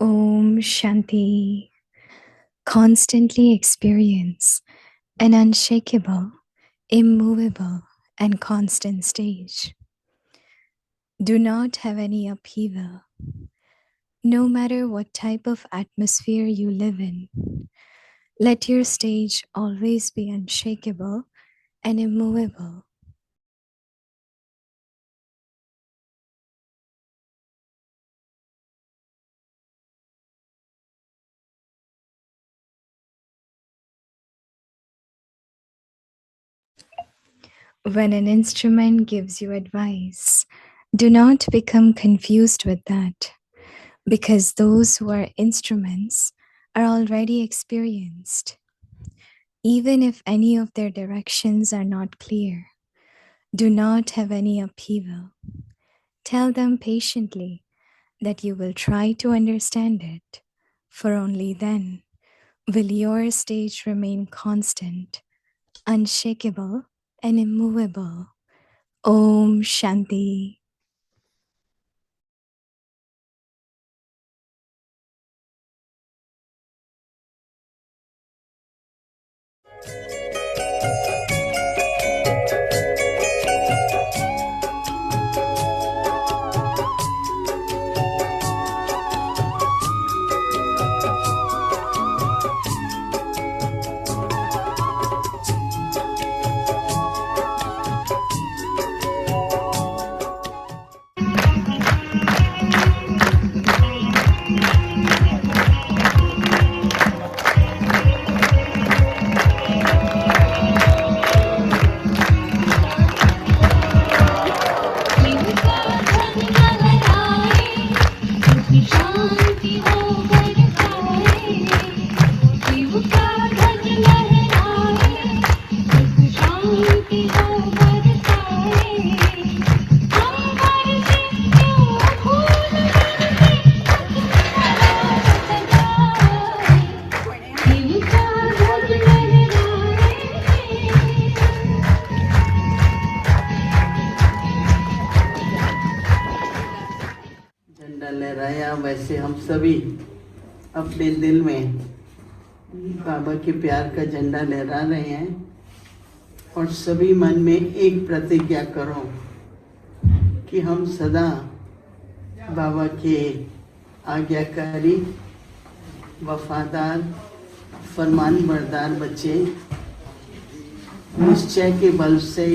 Om Shanti. Constantly experience an unshakable, immovable, and constant stage. Do not have any upheaval, no matter what type of atmosphere you live in. Let your stage always be unshakable and immovable. When an instrument gives you advice, do not become confused with that, because those who are instruments are already experienced. Even if any of their directions are not clear, do not have any upheaval. Tell them patiently that you will try to understand it, for only then will your stage remain constant, unshakable, and immovable. Om Shanti. झंडा लहराया, वैसे हम सभी अपने दिल में बाबा के प्यार का झंडा लहरा रहे हैं और सभी मन में एक प्रतिज्ञा करो कि हम सदा बाबा के आज्ञाकारी, वफादार, फरमानबरदार बच्चे निश्चय के बल से,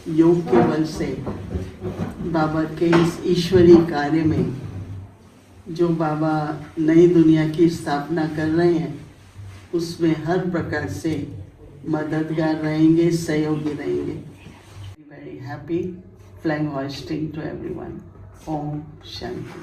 योग के बल से बाबा के इस ईश्वरीय कार्य में जो बाबा नई दुनिया की स्थापना कर रहे हैं उसमें हर प्रकार से मददगार रहेंगे, सहयोगी रहेंगे। Very happy flag hoisting to everyone. ओम शांति।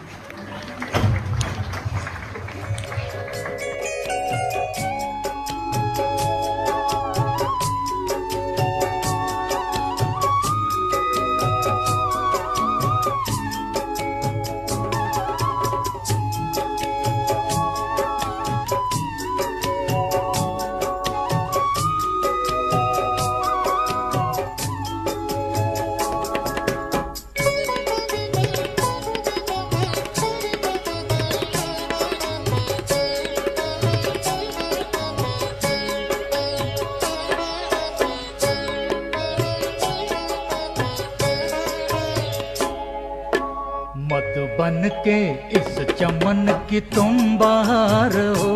मत बन के इस चमन की तुम बाहर हो,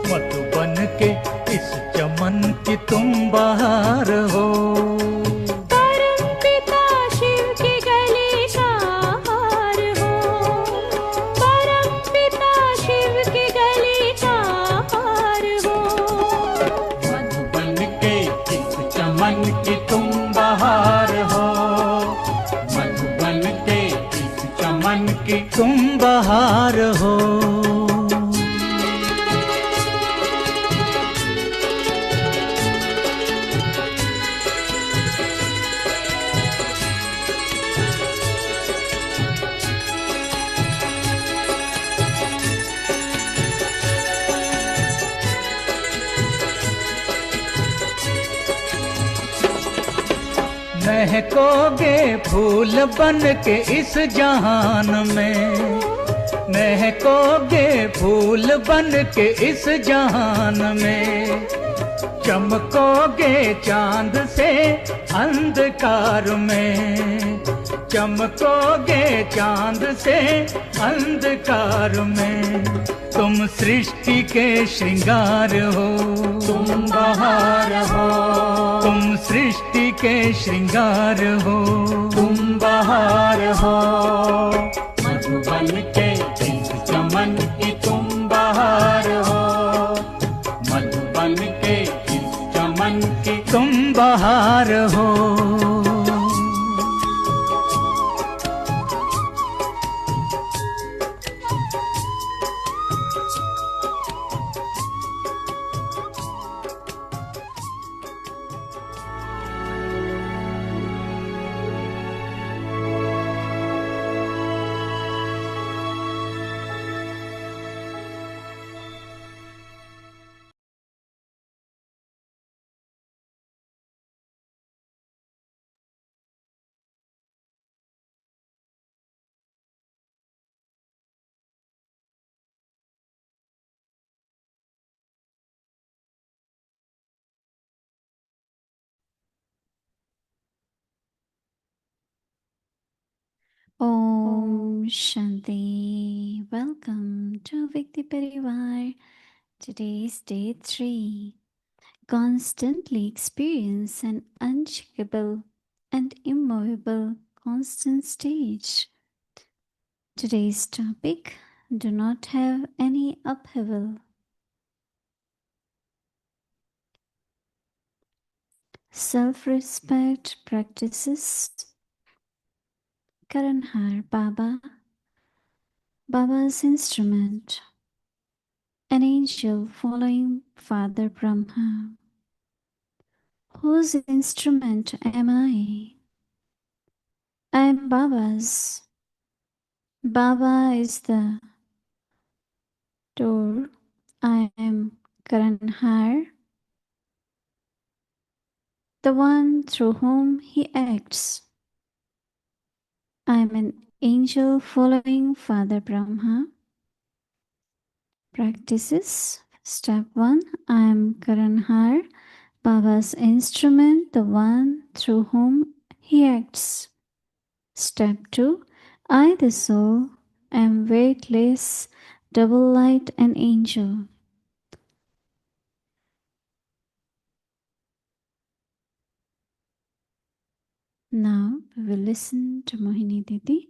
मत बन के इस चमन की तुम बाहर हो। परम पिता शिव की गली का हार हो, परम पिता शिव की गली का हार हो। मत बन के इस चमन की तुम बाहर हो, मत बन के मन की तुम बहार हो। महकोगे फूल बन के इस जहान में, महकोगे फूल बन के इस जहान में, चमकोगे चांद से अंधकार में, चमकोगे चांद से अंधकार में। तुम सृष्टि के श्रृंगार हो, तुम बहार हो, तुम सृष्टि के श्रृंगार हो, तुम बहार हो। मधुबन के इस चमन की तुम बहार हो, मधुबन के इस चमन की तुम बहार हो। Om Shanti. Welcome to Vikti Parivar. Today is day 3. Constantly experience an unshakable and immovable constant stage. Today's topic: do not have any upheaval. Self-respect practices. Karanhar Baba, Baba's instrument. An angel following Father Brahma. Whose instrument am I? I am Baba's. Baba is the door. I am Karanhar, the one through whom he acts. I am an angel following Father Brahma. Practices. Step 1. I am Karanhar, Baba's instrument, the one through whom he acts. Step 2. I, the soul, am weightless, double light and angel. Now we will listen to Mohini Didi.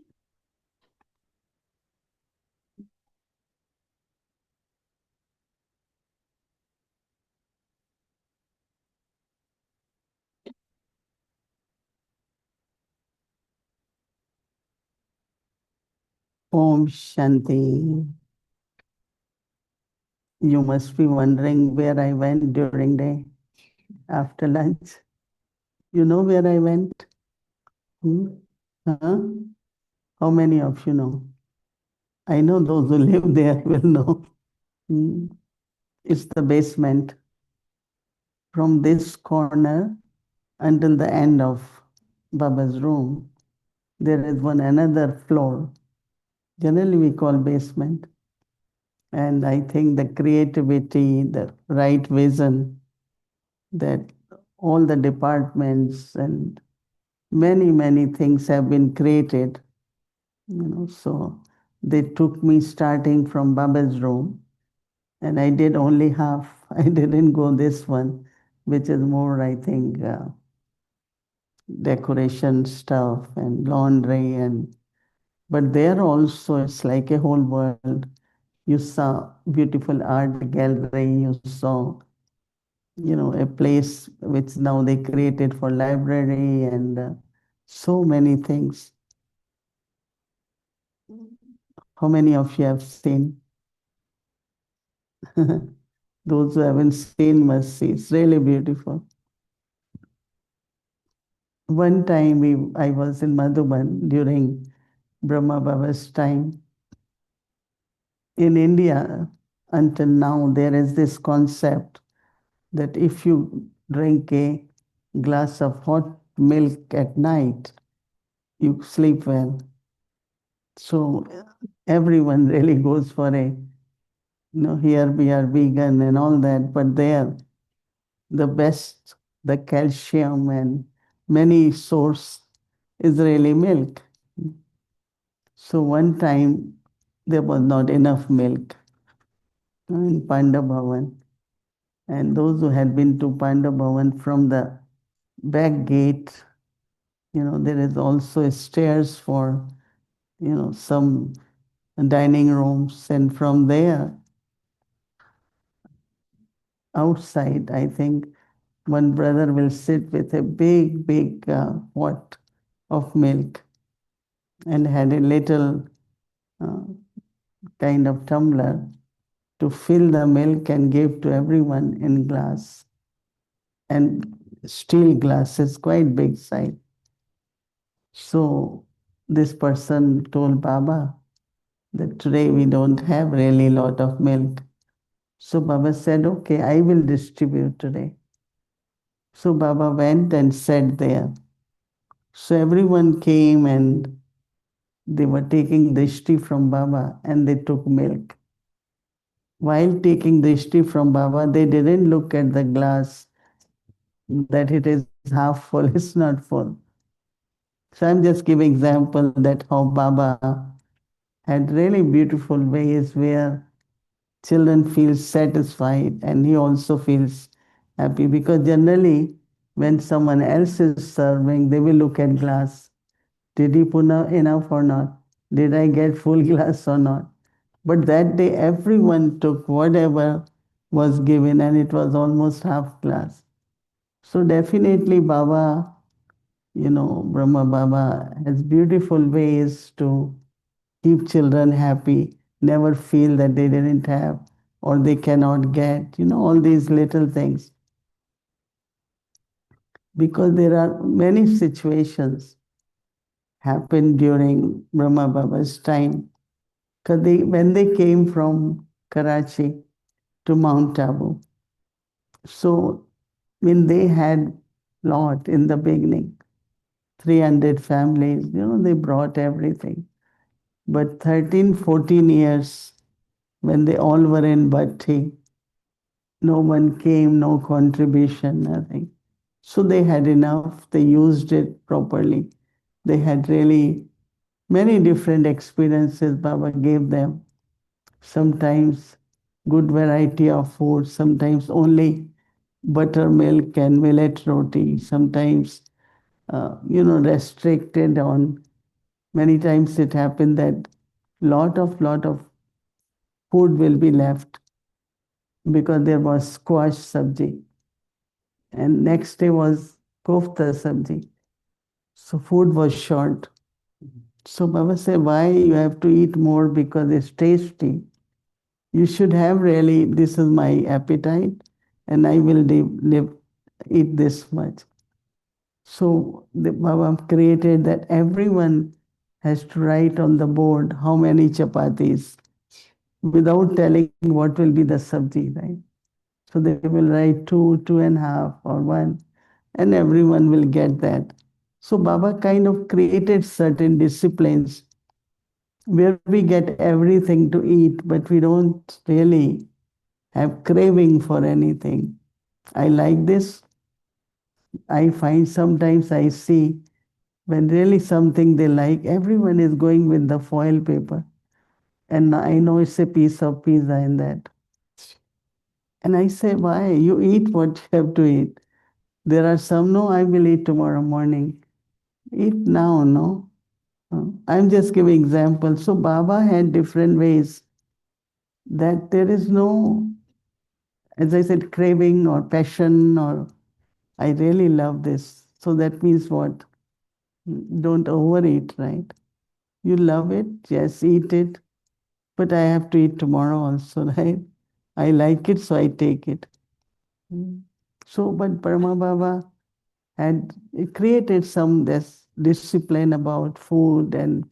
Om Shanti. You must be wondering where I went during day after lunch. You know where I went? Huh? How many of you know? I know those who live there will know. It's the basement. From this corner until the end of Baba's room, there is one another floor. Generally, we call basement. And I think the creativity, the right vision, that all the departments and many, many things have been created. So they took me starting from Baba's room, and I did only half. I didn't go this one, which is more, I think, decoration stuff and laundry, but there also it's like a whole world. You saw beautiful art gallery, you saw a place which now they created for library and so many things. How many of you have seen? Those who haven't seen must see. It's really beautiful. One time I was in Madhuban during Brahma Baba's time. In India, until now, there is this concept that if you drink a glass of hot milk at night, you sleep well. So everyone really goes for here we are vegan and all that, but there the best, the calcium and many source is really milk. So one time there was not enough milk in Pandabhavan, and those who had been to Pandabhavan from the back gate, there is also stairs for, some dining rooms, and from there outside, I think one brother will sit with a big pot of milk and had a little uh, kind of tumbler to fill the milk and give to everyone in glass, and steel glasses, quite big size. So this person told Baba that today we don't have really lot of milk. So Baba said, okay, I will distribute today. So Baba went and sat there. So everyone came and they were taking drishti from Baba and they took milk. While taking drishti from Baba, they didn't look at the glass that it is half full, it's not full. So I'm just giving example that how Baba had really beautiful ways where children feel satisfied and he also feels happy, because generally when someone else is serving, they will look at glass. Did he put enough or not? Did I get full glass or not? But that day everyone took whatever was given and it was almost half glass. So definitely Baba, Brahma Baba has beautiful ways to keep children happy, never feel that they didn't have or they cannot get, all these little things. Because there are many situations happened during Brahma Baba's time. Because when they came from Karachi to Mount Abu, so when they had lot in the beginning, 300 families, they brought everything. But 13, 14 years, when they all were in Bhatti, no one came, no contribution, nothing. So they had enough, they used it properly. They had really many different experiences Baba gave them. Sometimes good variety of food, sometimes only buttermilk and millet roti, sometimes, restricted on. Many times it happened that lot of food will be left because there was squash sabji and next day was kofta sabji. So food was short. So Baba said, why you have to eat more because it's tasty. You should have really, this is my appetite and I will eat this much. So the Baba created that everyone has to write on the board how many chapatis without telling what will be the sabji, right? So they will write two, 2.5, or one, and everyone will get that. So Baba kind of created certain disciplines where we get everything to eat, but we don't really have craving for anything. I like this. I find sometimes I see when really something they like, everyone is going with the foil paper. And I know it's a piece of pizza in that. And I say, why? You eat what you have to eat. There are some, no, I will eat tomorrow morning. Eat now, no? I'm just giving examples. So Baba had different ways that there is no, as I said, craving or passion or I really love this. So that means what? Don't overeat, right? You love it, yes, eat it, but I have to eat tomorrow also, right? I like it, so I take it. Mm. So, but Brahma Baba had created some discipline about food and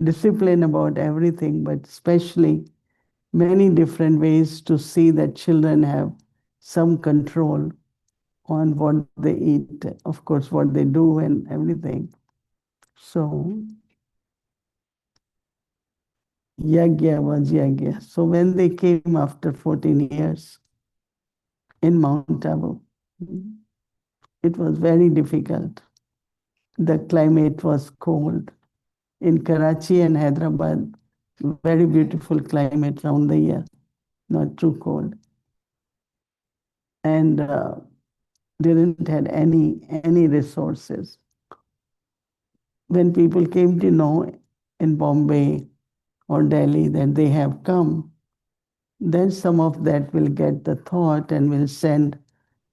discipline about everything, but especially many different ways to see that children have some control on what they eat, of course, what they do and everything. So Yagya was Yagya. So when they came after 14 years in Mount Abu, it was very difficult. The climate was cold. In Karachi and Hyderabad, very beautiful climate around the year, not too cold. And didn't had any resources. When people came to know in Bombay or Delhi that they have come, then some of that will get the thought and will send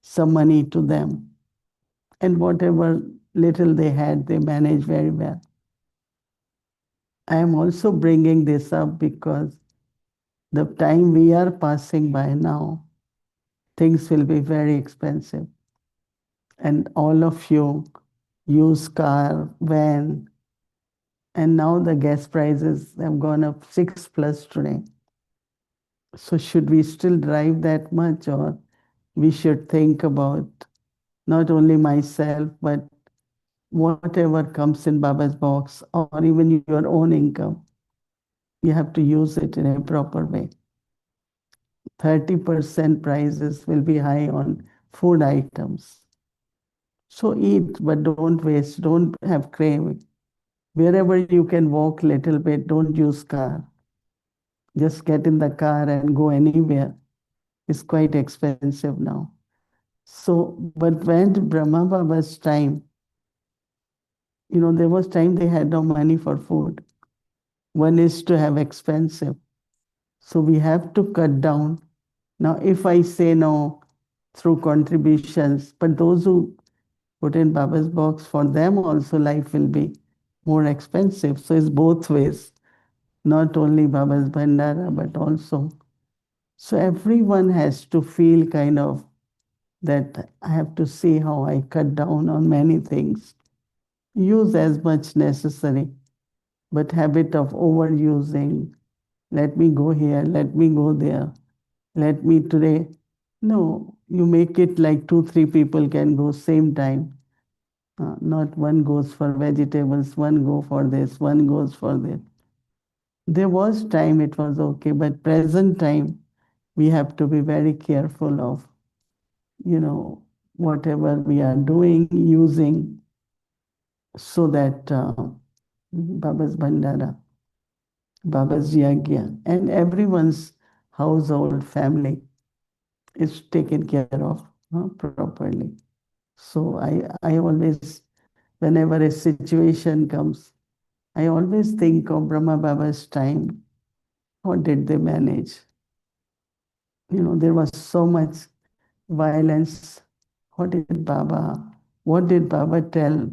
some money to them. And whatever little they had, they managed very well. I am also bringing this up because the time we are passing by now, things will be very expensive. And all of you use car, van, and now the gas prices have gone up 6 plus today. So should we still drive that much, or we should think about not only myself, but whatever comes in Baba's box or even your own income, you have to use it in a proper way. 30% prices will be high on food items. So eat, but don't waste, don't have craving. Wherever you can walk little bit, don't use car. Just get in the car and go anywhere. It's quite expensive now. So, but when Brahma Baba's time, there was time they had no money for food. One is to have expensive. So we have to cut down. Now, if I say no through contributions, but those who put in Baba's box, for them also life will be more expensive. So it's both ways, not only Baba's Bhandara, but also. So everyone has to feel kind of that I have to see how I cut down on many things. Use as much necessary, but habit of overusing, let me go here, let me go there, let me today. No, you make it like 2, 3 people can go same time. Not one goes for vegetables, one go for this, one goes for this. There was time it was okay, but present time we have to be very careful of, whatever we are doing, using, so that Baba's Bhandara, Baba's Yagya, and everyone's household family is taken care of properly. So I always, whenever a situation comes, I always think of Brahma Baba's time. How did they manage? There was so much violence. What did Baba tell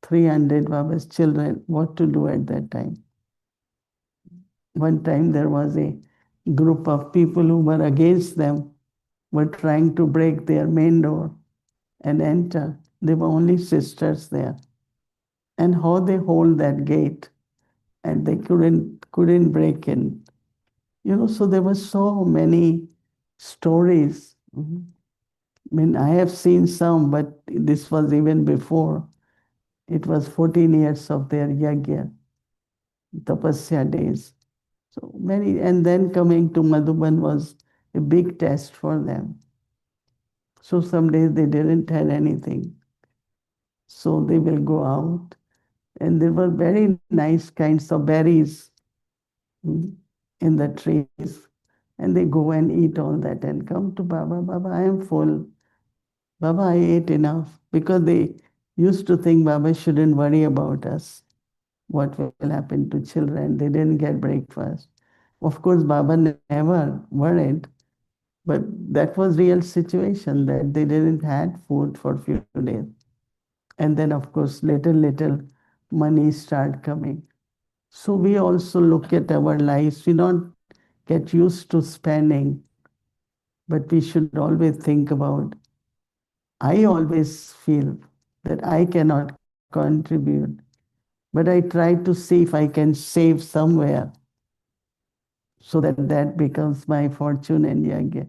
300 Baba's children what to do at that time? One time there was a group of people who were against them, were trying to break their main door and enter. There were only sisters there. And how they hold that gate and they couldn't break in. So there were so many stories. I mean, I have seen some, but this was even before. It was 14 years of their yagya, tapasya days. So many, and then coming to Madhuban was a big test for them. So some days they didn't have anything. So they will go out, and there were very nice kinds of berries in the trees. And they go and eat all that and come to Baba. Baba, I am full. Baba, I ate enough. Because they used to think Baba shouldn't worry about us. What will happen to children? They didn't get breakfast. Of course, Baba never worried. But that was real situation that they didn't had food for few days. And then, of course, little money start coming. So we also look at our lives. We don't get used to spending, but we should always think about. I always feel that I cannot contribute, but I try to see if I can save somewhere so that that becomes my fortune and yagya.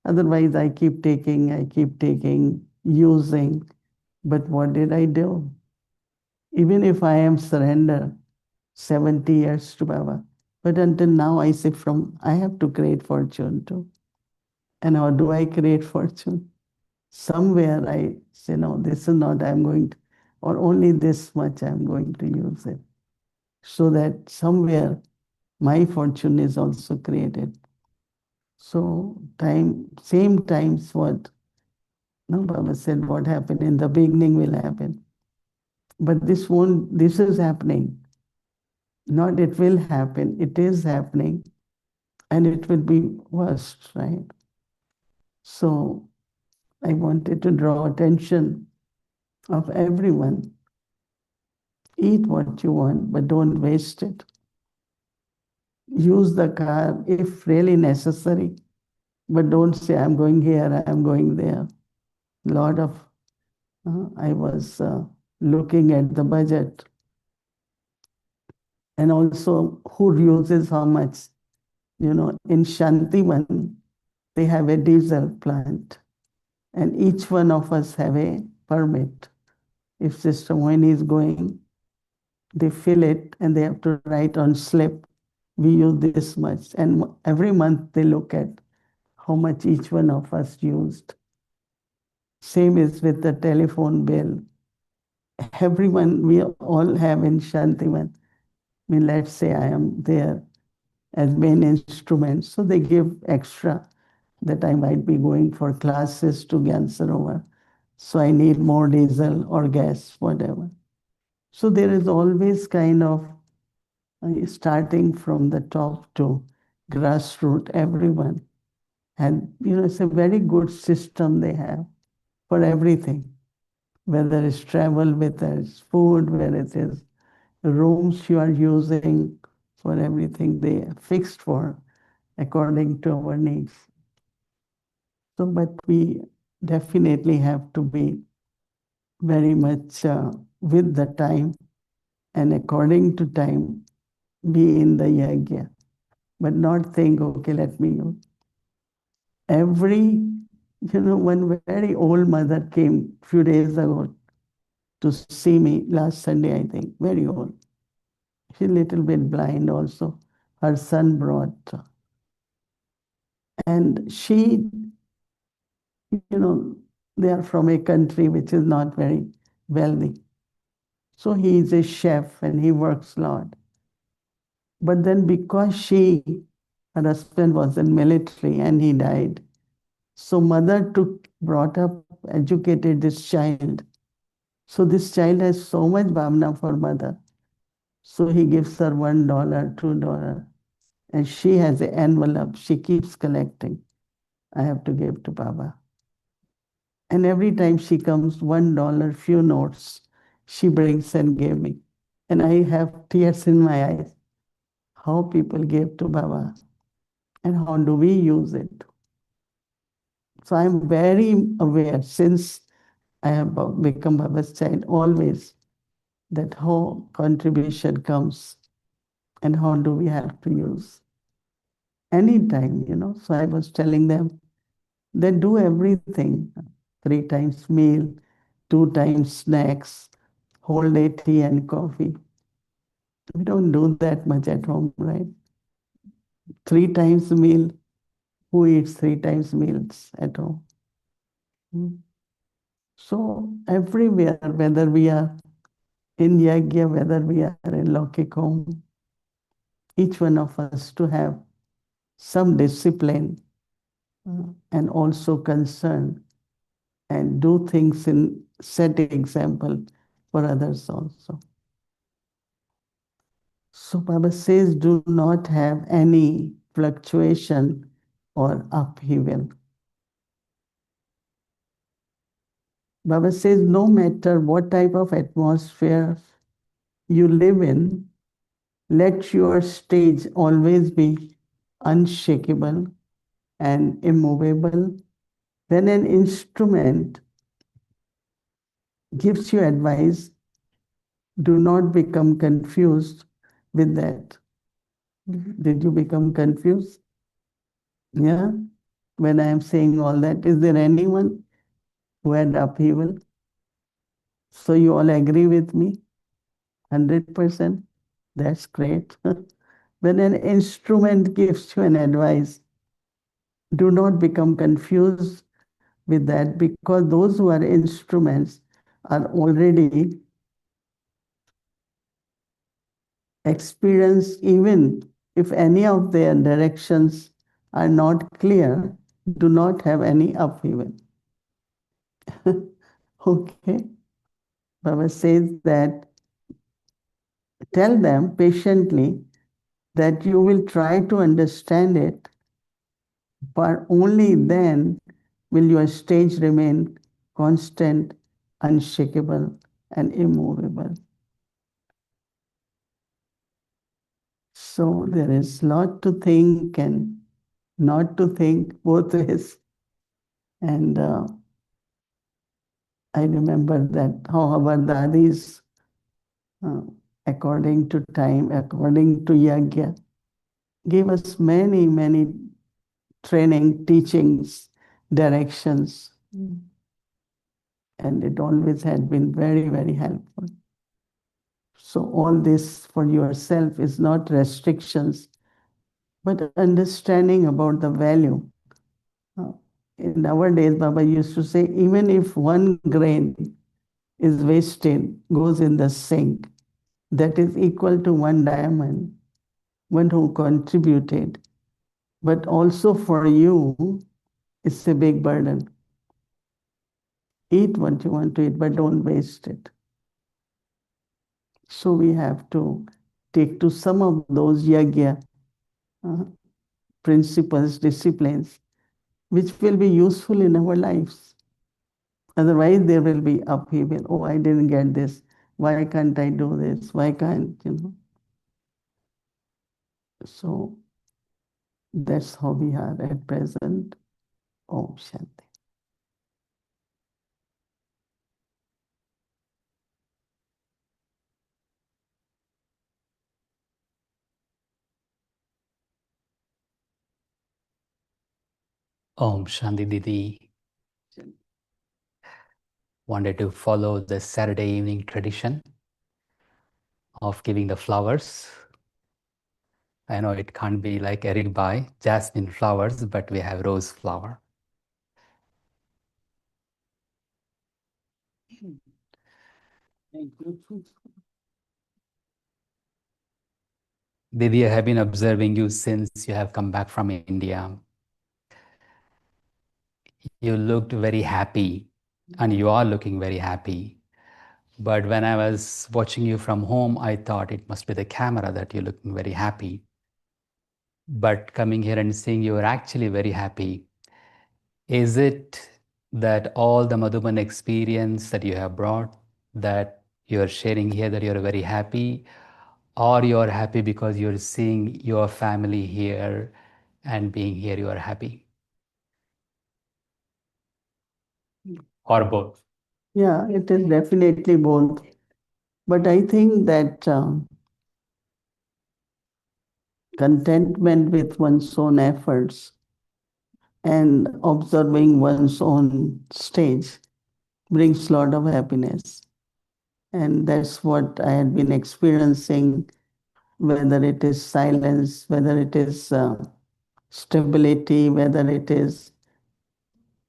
Otherwise, I keep taking, using. But what did I do? Even if I am surrender, 70 years to Baba. But until now, I say I have to create fortune too. And how do I create fortune? Somewhere I say, no, this is not I'm going to, or only this much I'm going to use it. So that somewhere my fortune is also created. So same times what no Baba said, what happened in the beginning will happen. But this is happening. Not it will happen, it is happening, and it will be worst, right? So I wanted to draw attention of everyone. Eat what you want, but don't waste it. Use the car if really necessary, but don't say, I'm going here, I'm going there. Lot of, I was looking at the budget and also who uses how much. In Shantivan, they have a diesel plant, and each one of us have a permit. If Sister Mohini is going, they fill it and they have to write on slip, we use this much. And every month they look at how much each one of us used. Same is with the telephone bill. Everyone, we all have in Shantivan. Let's say I am there as main instrument, so they give extra that I might be going for classes to Gyansarovar. So I need more diesel or gas, whatever. So there is always kind of starting from the top to grassroots, everyone. And, it's a very good system they have for everything, whether it's travel, whether it's food, whether it is rooms you are using, for everything they are fixed for according to our needs. So, but we definitely have to be very much with the time and according to time be in the yagya, but not think, okay, let me use. One very old mother came a few days ago to see me last Sunday, I think, very old. She's a little bit blind also. Her son brought, and they are from a country which is not very wealthy. So he is a chef and he works a lot. But then because her husband was in military and he died, so mother brought up, educated this child. So this child has so much bhavna for mother. So he gives her $1, $2, and she has an envelope. She keeps collecting. I have to give to Baba. And every time she comes, $1, few notes, she brings and gave me. And I have tears in my eyes. How people give to Baba and how do we use it? So I'm very aware since I have become Baba's child always that how contribution comes and how do we have to use. Anytime, So I was telling them, they do everything. 3 times meal, 2 times snacks, whole day tea and coffee. We don't do that much at home, right? 3 times meal. Who eats 3 times meals at home? Hmm. So everywhere, whether we are in Yagya, whether we are in Lokik home, each one of us to have some discipline and also concern and do things in set example for others also. So Baba says, do not have any fluctuation or upheaval. Baba says, no matter what type of atmosphere you live in, let your stage always be unshakable and immovable. When an instrument gives you advice, do not become confused with that. Did you become confused? Yeah? When I am saying all that, is there anyone who had upheaval? So you all agree with me? 100%? That's great. When an instrument gives you an advice, do not become confused with that, because those who are instruments are already experienced. Even if any of their directions are not clear, do not have any upheaval. Okay. Baba says that tell them patiently that you will try to understand it, but only then will your stage remain constant, unshakable, and immovable. So there is lot to think and not to think, both ways. And I remember that how our dadis, uh, according to time, according to yagya, gave us many, many training, teachings, directions. And it always had been very, very helpful. So all this for yourself is not restrictions, but understanding about the value. Uh, In our days, Baba used to say, even if one grain is wasted, goes in the sink, that is equal to one diamond, one who contributed. But also for you, it's a big burden. Eat what you want to eat, but don't waste it. So we have to take to some of those yagya uh, principles, disciplines, which will be useful in our lives. Otherwise, there will be upheaval. Oh, I didn't get this. Why can't I do this? Why can't, you know? So that's how we are at present. Om Shanti. Om Shanti Didi wanted to follow the Saturday evening tradition of giving the flowers. I know it can't be like Eric Bai, jasmine flowers, but we have rose flower. Thank you. Didi, I have been observing you since you have come back from India. You looked very happy, and you are looking very happy. But when I was watching you from home, I thought it must be the camera that you're looking very happy. But coming here and seeing you are actually very happy. Is it that all the Madhuban experience that you have brought, that you're sharing here, that you're very happy, or you're happy because you're seeing your family here and being here, you are happy? Or both? Yeah, it is definitely both. But I think that contentment with one's own efforts and observing one's own stage brings a lot of happiness. And that's what I had been experiencing, whether it is silence, whether it is stability, whether it is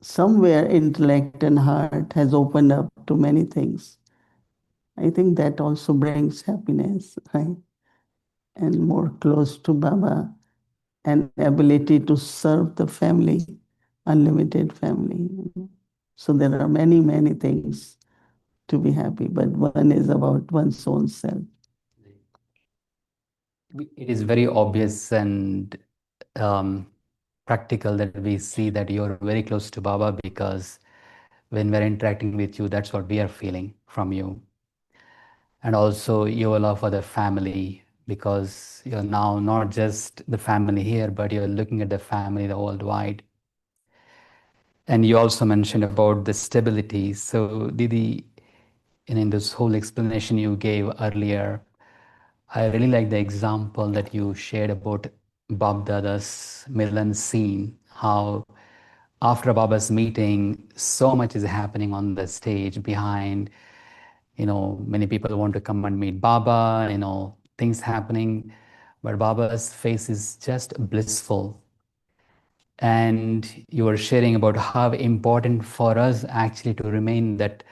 somewhere intellect and heart has opened up to many things. I think that also brings happiness, right? And more close to Baba, and ability to serve the family, unlimited family. So there are many, many things to be happy, but one is about one's own self. It is very obvious and um, practical that we see that you're very close to Baba, because when we're interacting with you, that's what we are feeling from you. And also your love for the family, because you're now not just the family here, but you're looking at the family worldwide. And you also mentioned about the stability. So Didi, in this whole explanation you gave earlier, I really like the example that you shared about Bab Dada's Milan scene, how after Baba's meeting, so much is happening on the stage behind. Many people want to come and meet Baba, things happening, but Baba's face is just blissful. And you were sharing about how important for us actually to remain that,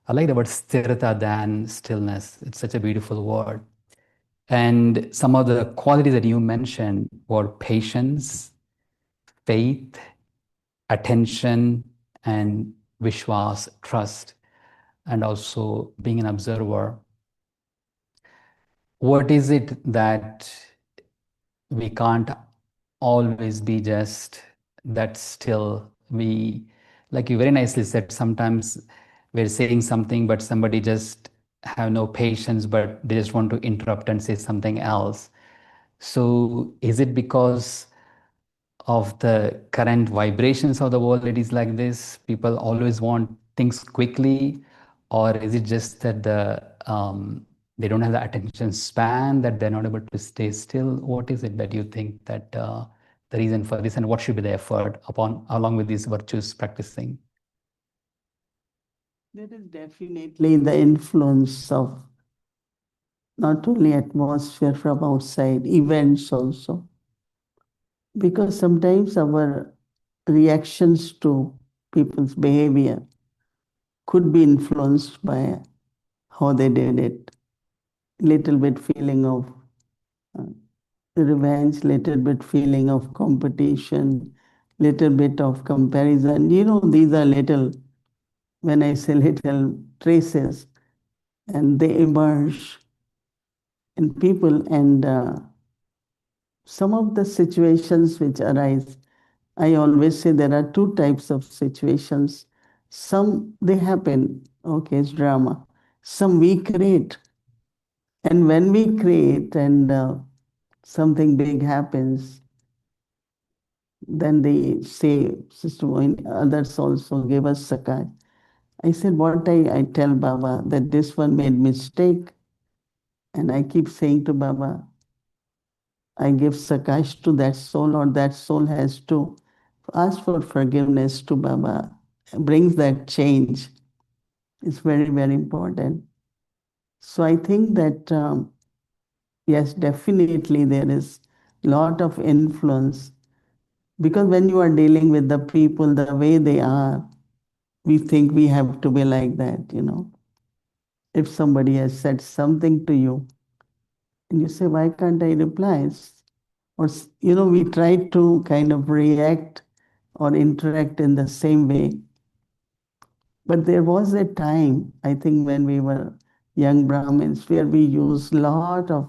I like the word sthirata than stillness. It's such a beautiful word. And some of the qualities that you mentioned were patience, faith, attention, and vishwas, trust, and also being an observer. What is it that we can't always be just that still? We, like you very nicely said, sometimes we're saying something, but somebody just have no patience, but they just want to interrupt and say something else. So is it because of the current vibrations of the world it is like this? People always want things quickly, or is it just that they don't have the attention span, that they're not able to stay still? What is it that you think that the reason for this, and what should be the effort upon along with these virtues practicing? There is definitely the influence of not only atmosphere from outside, events also. Because sometimes our reactions to people's behavior could be influenced by how they did it. Little bit feeling of uh, revenge, little bit feeling of competition, little bit of comparison. These are little, when I say little, traces, and they emerge in people. And some of the situations which arise, I always say there are two types of situations. Some, they happen, okay, it's drama. Some we create. And when we create and something big happens, then they say, Sister Mohini, others also give us sakai. I said, what I tell Baba, that this one made mistake. And I keep saying to Baba, I give sakash to that soul, or that soul has to ask for forgiveness to Baba. Brings that change. It's very, very important. So I think that, yes, definitely there is a lot of influence. Because when you are dealing with the people the way they are, we think we have to be like that. If somebody has said something to you, and you say, why can't I reply? Or, we try to kind of react or interact in the same way. But there was a time, I think, when we were young Brahmins, where we used a lot of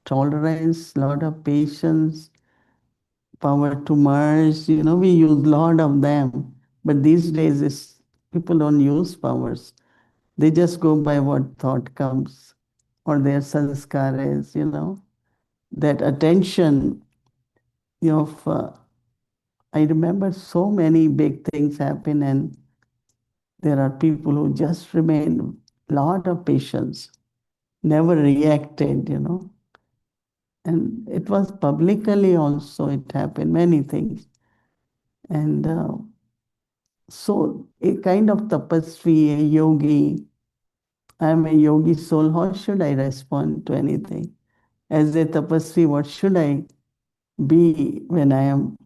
tolerance, lot of patience, power to merge. We use a lot of them. But these days, people don't use powers. They just go by what thought comes, or their sanskar is. That attention, of I remember so many big things happen, and there are people who just remain lot of patience, never reacted. And it was publicly also, it happened, many things. And so a kind of tapasvi, a yogi, I'm a yogi soul, how should I respond to anything? As a tapasvi, what should I be when I am,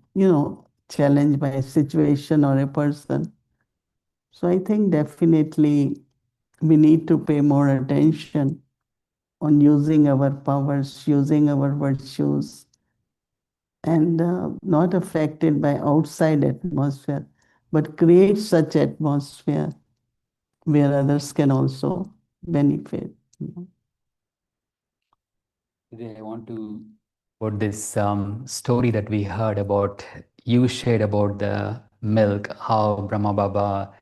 challenged by a situation or a person? So I think definitely we need to pay more attention on using our powers, using our virtues, and not affected by outside atmosphere, but create such atmosphere where others can also benefit. Today I want to about this story that we heard about, you shared about the milk, how Brahma Baba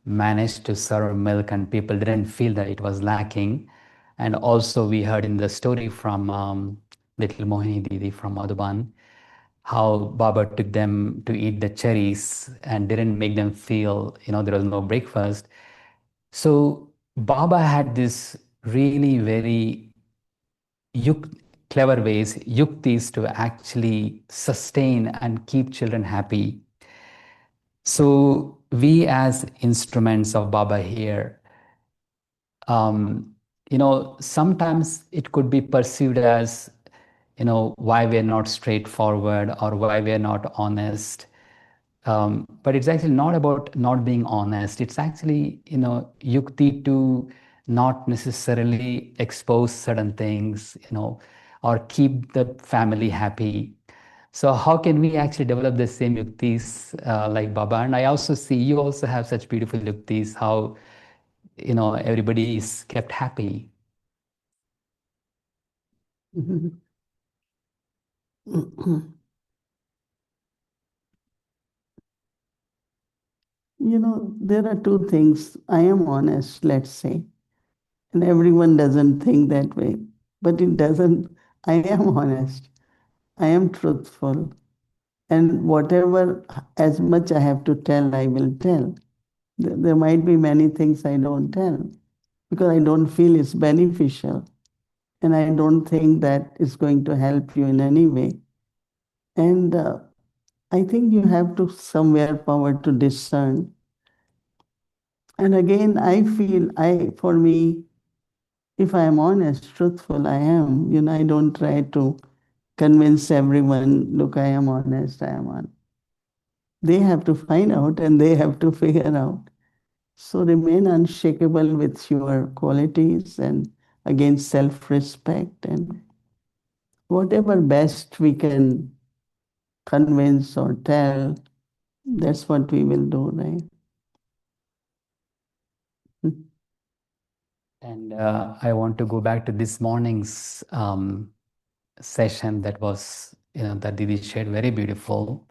managed to serve milk and people didn't feel that it was lacking. And also we heard in the story from little Mohini Didi from Madhuban, how Baba took them to eat the cherries and didn't make them feel, there was no breakfast. So Baba had this really very yuk- clever ways, yuktis to actually sustain and keep children happy. So we as instruments of Baba here, um, sometimes it could be perceived as, why we're not straightforward or why we're not honest. But it's actually not about not being honest. It's actually, yukti to not necessarily expose certain things, or keep the family happy. So how can we actually develop the same yuktis like Baba? And I also see you also have such beautiful yuktis, how, everybody is kept happy. There are two things. I am honest, let's say, and everyone doesn't think that way, but it doesn't. I am honest. I am truthful. And whatever, as much I have to tell, I will tell. There might be many things I don't tell because I don't feel it's beneficial. And I don't think that it's going to help you in any way. And I think you have to somewhere power to discern. And again, I feel for me, if I am honest, truthful, I am. I don't try to convince everyone, look, I am honest, I am honest. They have to find out and they have to figure out. So remain unshakable with your qualities and again self-respect, and whatever best we can convince or tell, that's what we will do, right? And I want to go back to this morning's session that was, that Didi shared, very beautiful,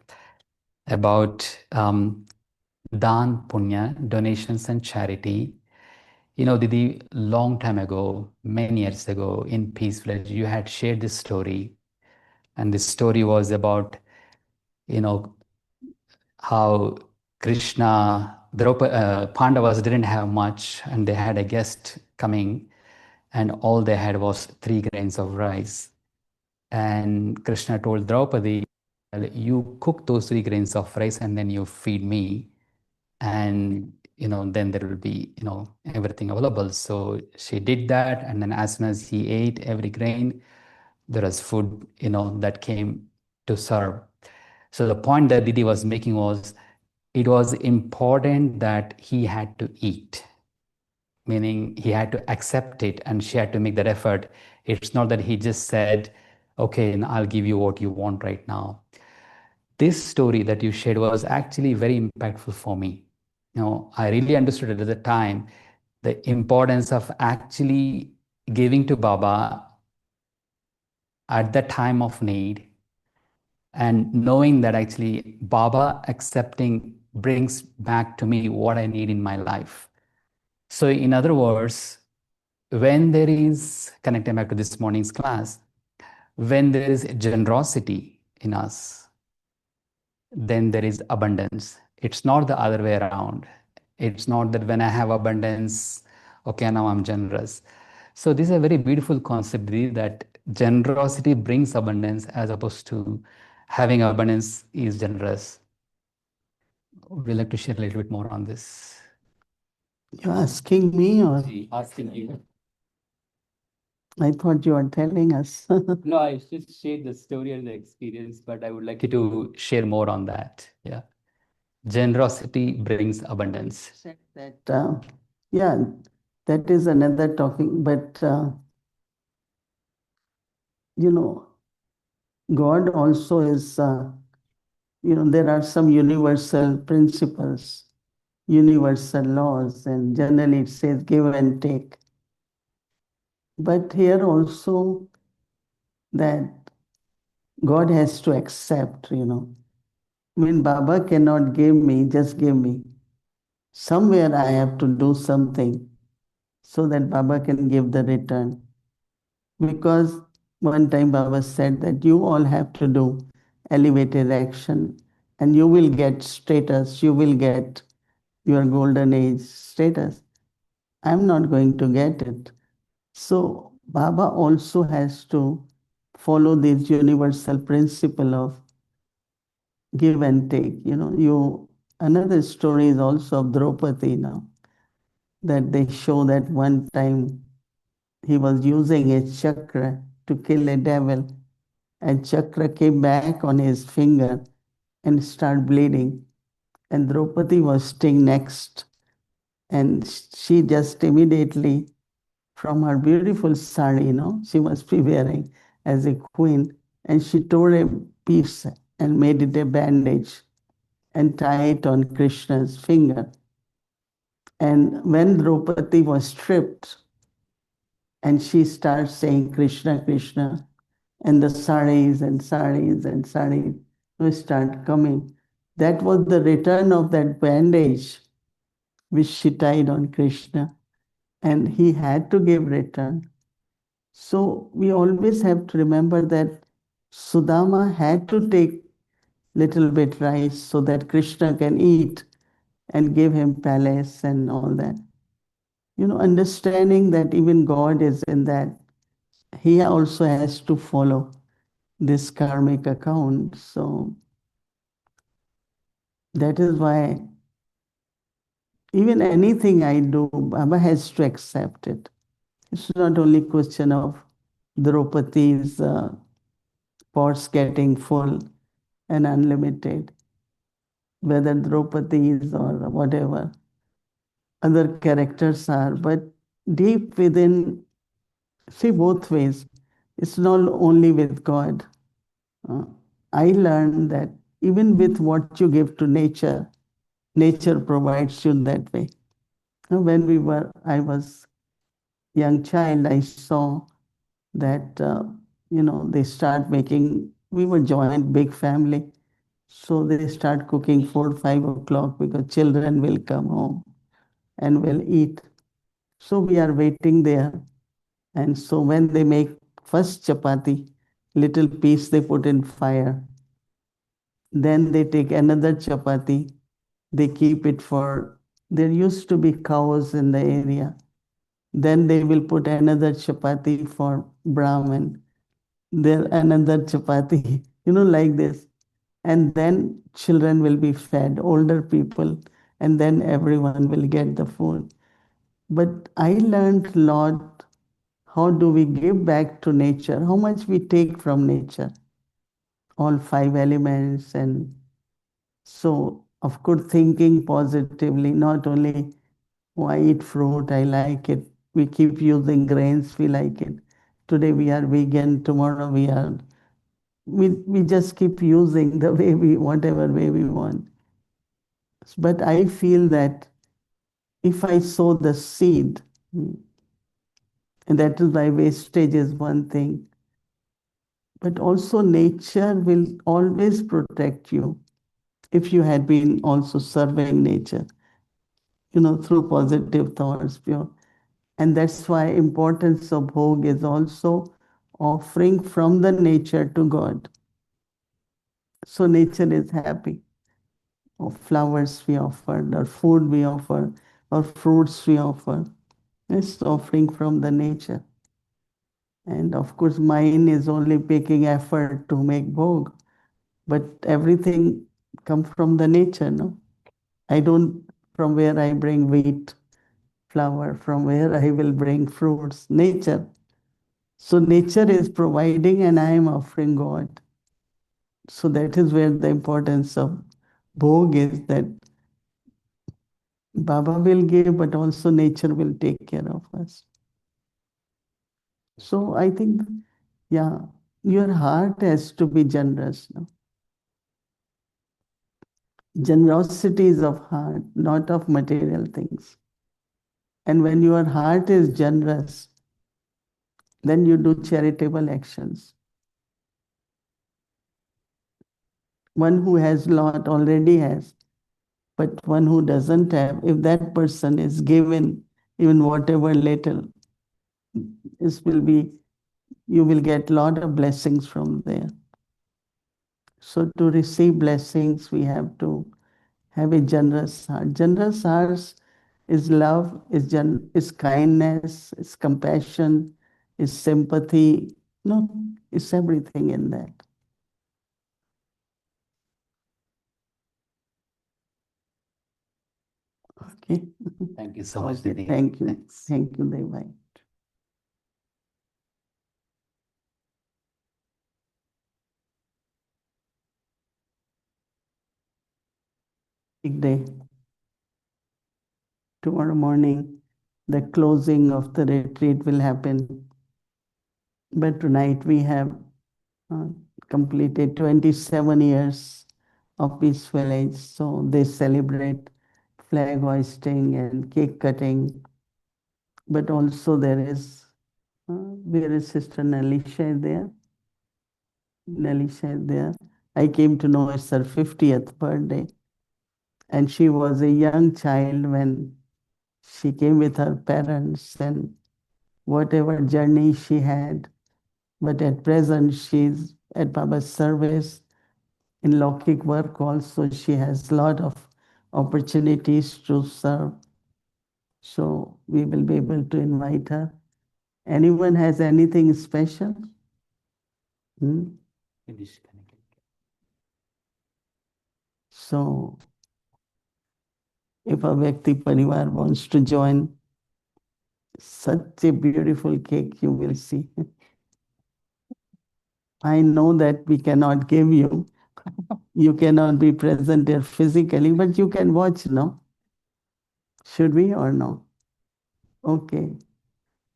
about Dan Punya, donations and charity. Didi, long time ago, many years ago, in Peace Village, you had shared this story. And this story was about, you know, how Krishna, Pandavas didn't have much, and they had a guest coming, and all they had was 3 grains of rice. And Krishna told Draupadi, "Well, you cook those 3 grains of rice and then you feed me, and then there will be everything available." So she did that, and then as soon as he ate every grain, there was food that came to serve. So the point that Didi was making was, it was important that he had to eat, meaning he had to accept it and she had to make that effort. It's not that he just said, okay, and I'll give you what you want right now. This story that you shared was actually very impactful for me. I really understood it at the time, the importance of actually giving to Baba at the time of need, and knowing that actually Baba accepting brings back to me what I need in my life. So in other words, when there is, connecting back to this morning's class, when there is generosity in us, then there is abundance. It's not the other way around. It's not that when I have abundance, okay, now I'm generous. So this is a very beautiful concept, that generosity brings abundance as opposed to having abundance is generous. Would you like to share a little bit more on this? You're asking me, or Asking you. I thought you were telling us. No, I just shared the story and the experience, but I would like you to share more on that. Yeah. Generosity brings abundance. Said that, yeah, that is another talking, but God also is, there are some universal principles, universal laws, and generally it says give and take. But here also that God has to accept, When Baba cannot give me, just give me. Somewhere I have to do something so that Baba can give the return. Because one time Baba said that you all have to do elevated action and you will get status, you will get your golden age status. I'm not going to get it. So Baba also has to follow this universal principle of give and take. Another story is also of Draupadi now, that they show that one time he was using a chakra to kill a devil, and chakra came back on his finger and started bleeding. And Draupadi was sitting next, and she just immediately, from her beautiful sari, she must be wearing as a queen, and she tore a piece and made it a bandage and tied it on Krishna's finger. And when Draupadi was stripped, and she starts saying Krishna, Krishna, and the saris and saris and saris will start coming. That was the return of that bandage which she tied on Krishna, and he had to give return. So we always have to remember that Sudama had to take little bit rice so that Krishna can eat and give him palace and all that. Understanding that even God is in that, he also has to follow this karmic account. So that is why even anything I do, Baba has to accept it. It's not only question of Draupadi's pots getting full and unlimited, whether Draupadi's or whatever other characters are, but deep within, see both ways. It's not only with God. Uh, I learned that even with what you give to nature, nature provides you that way. When I was young child, I saw that, they start making, we were joint big family. So they start cooking 4, 5 o'clock because children will come home and will eat. So we are waiting there. And so when they make first chapati, little piece they put in fire. Then they take another chapati. They keep it for, there used to be cows in the area. Then they will put another chapati for Brahmin. There another chapati, like this. And then children will be fed, older people, and then everyone will get the food. But I learned a lot. How do we give back to nature? How much we take from nature? All 5 elements. And so, of course, thinking positively, not only, oh, I eat fruit, I like it. We keep using grains, we like it. Today we are vegan, tomorrow we just keep using the way whatever way we want. But I feel that if I sow the seed, and that is why wastage is one thing, but also nature will always protect you if you had been also serving nature, through positive thoughts, pure. And that's why importance of bhog is also offering from the nature to God. So nature is happy. Or flowers we offer, or food we offer, or fruits we offer. It's offering from the nature. And of course, mine is only making effort to make bhog, but everything comes from the nature, no? I don't, from where I bring wheat, flour, from where I will bring fruits, nature. So nature is providing and I am offering God. So that is where the importance of bhog is, that Baba will give, but also nature will take care of us. So I think, yeah, your heart has to be generous. No? Generosity is of heart, not of material things. And when your heart is generous, then you do charitable actions. One who has lot already has, but one who doesn't have, if that person is given even whatever little, this will be, you will get lot of blessings from there. So to receive blessings, we have to have a generous heart. Generous heart is love, is kindness, is compassion, is sympathy. No, it's everything in that. Okay. Thank you so much, Okay. Didi. Thank you. Thanks. Thank you, Devai. day. Tomorrow morning, the closing of the retreat will happen. But tonight we have completed 27 years of peaceful age. So they celebrate flag hoisting and cake cutting. But also there is, where is Sister Nalisha there? Nalisha is there. I came to know it's her 50th birthday. And she was a young child when she came with her parents and whatever journey she had. But at present, she's at Baba's service in Lokik work also. She has a lot of opportunities to serve. So we will be able to invite her. Anyone has anything special? Hmm? So if a Vyakti Parivar wants to join, such a beautiful cake you will see. I know that we cannot give you. You cannot be present there physically, but you can watch, no? Should we or no? Okay.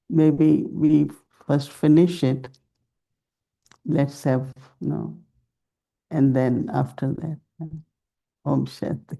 Maybe we first finish it. Let's have, no. And then after that, Om Shanti.